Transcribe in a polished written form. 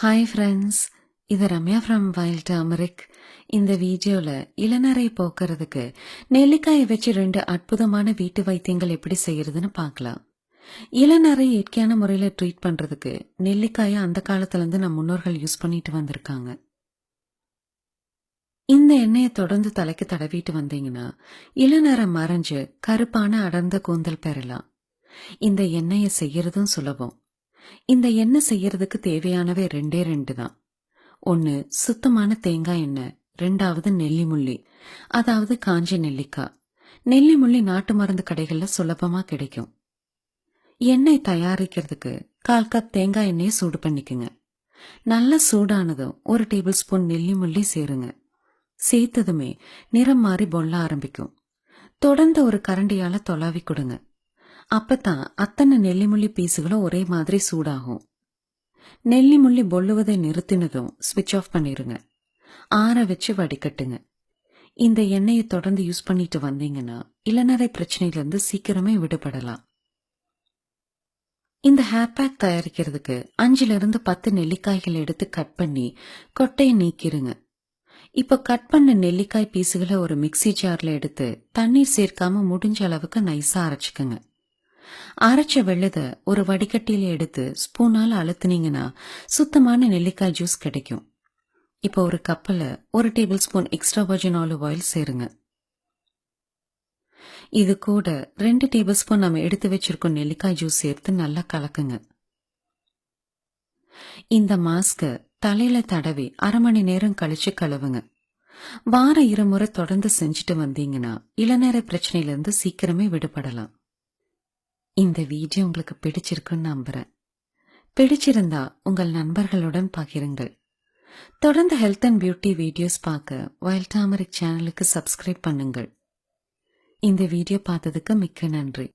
Hi friends, இது Ramya from wild turmeric. இந்த வீடியோவில் இளநரை போக்குறதுக்கு நெல்லிக்காயை வச்சு 2 அற்புதமான வீட்டு வைத்தியங்கள் எப்படி செய்யறதுன்னு பார்க்கலாம். இளநரை இயற்கையான முறையில் ட்ரீட் பண்ணுறதுக்கு நெல்லிக்காயை அந்த காலத்துலேருந்து நம் முன்னோர்கள் யூஸ் பண்ணிட்டு வந்திருக்காங்க. இந்த எண்ணெயை தொடர்ந்து தலைக்கு தடவிட்டு வந்தீங்கன்னா இளநரம் மறைஞ்சு கருப்பான அடர்ந்த கூந்தல் பெறலாம். இந்த எண்ணெயை செய்யறதும் சுலபம். இந்த எண்ணெய் செய்யறதுக்கு தேவையானவை 2 தான். 1 சுத்தமான தேங்காய் எண்ணெய், 2வது நெல்லிமுள்ளி, அதாவது காஞ்ச நெல்லிக்காய். நெல்லிமுள்ளி நாட்டு மருந்து கடைகள்ல சுலபமா கிடைக்கும். எண்ணெய் தயாரிக்கிறதுக்கு 1/4 கப் தேங்காய் எண்ணெயை சூடு பண்ணிக்குங்க. நல்லா சூடானதும் 1 டேபிள் ஸ்பூன் நெல்லிமுள்ளி சேருங்க. சேர்த்ததுமே நிறம் மாறி பொல்ல ஆரம்பிக்கும். தொடர்ந்து ஒரு கரண்டியால தொலாவி கொடுங்க. அப்பதான் அத்தனை நெல்லிமுள்ளி பீஸுகளும் ஒரே மாதிரி சூடாகும். நெல்லிமுள்ளி பொல்லுவதை நிறுத்தினதும் ஸ்விட்ச் ஆஃப் பண்ணிருங்க. ஆற வச்சு வடிகட்டுங்க. இந்த எண்ணெயை தொடர்ந்து யூஸ் பண்ணிட்டு வந்தீங்கன்னா இளநரை பிரச்சனையிலிருந்து சீக்கிரமே விடுபடலாம். இந்த ஹேர் பேக் தயாரிக்கிறதுக்கு 5 to 10 நெல்லிக்காய்கள் எடுத்து கட் பண்ணி கொட்டையை நீக்கிருங்க. இப்ப கட் பண்ண நெல்லிக்காய் பீஸுகளை ஒரு மிக்ஸி ஜார்ல எடுத்து தண்ணீர் சேர்க்காம முடிஞ்ச அளவுக்கு நைஸா அரைச்சுக்குங்க. அரைச்ச வெள்ளத்தை ஒரு வடிகட்டியில எடுத்து ஸ்பூனால அழுத்துனீங்கன்னா சுத்தமான நெல்லிக்காய் ஜூஸ் கிடைக்கும். இப்போ ஒரு கப்பில் 1 table spoon extra virgin olive oil சேருங்க. இது கூட 2 டேபிள் ஸ்பூன் நம்ம எடுத்து வச்சிருக்கோம் நெல்லிக்காய் ஜூஸ் சேர்த்து நல்லா கலக்குங்க. இந்த மாஸ்க தலையில தடவி 1/2 மணி நேரம் கழிச்சு கழுவுங்க. வாரம் 2 முறை தொடர்ந்து செஞ்சுட்டு வந்தீங்கன்னா இளநரை பிரச்சனையிலிருந்து சீக்கிரமே விடுபடலாம். இந்த வீடியோ உங்களுக்கு பிடிச்சிருக்குன்னு நம்புறேன். பிடிச்சிருந்தா உங்கள் நண்பர்களுடன் பகிருங்கள். தொடர்ந்து ஹெல்த் அண்ட் பியூட்டி வீடியோஸ் பார்க்க வைல்ட் டர்மரிக் சேனலுக்கு சப்ஸ்கிரைப் பண்ணுங்கள். இந்த வீடியோ பார்த்ததுக்கு மிக்க நன்றி.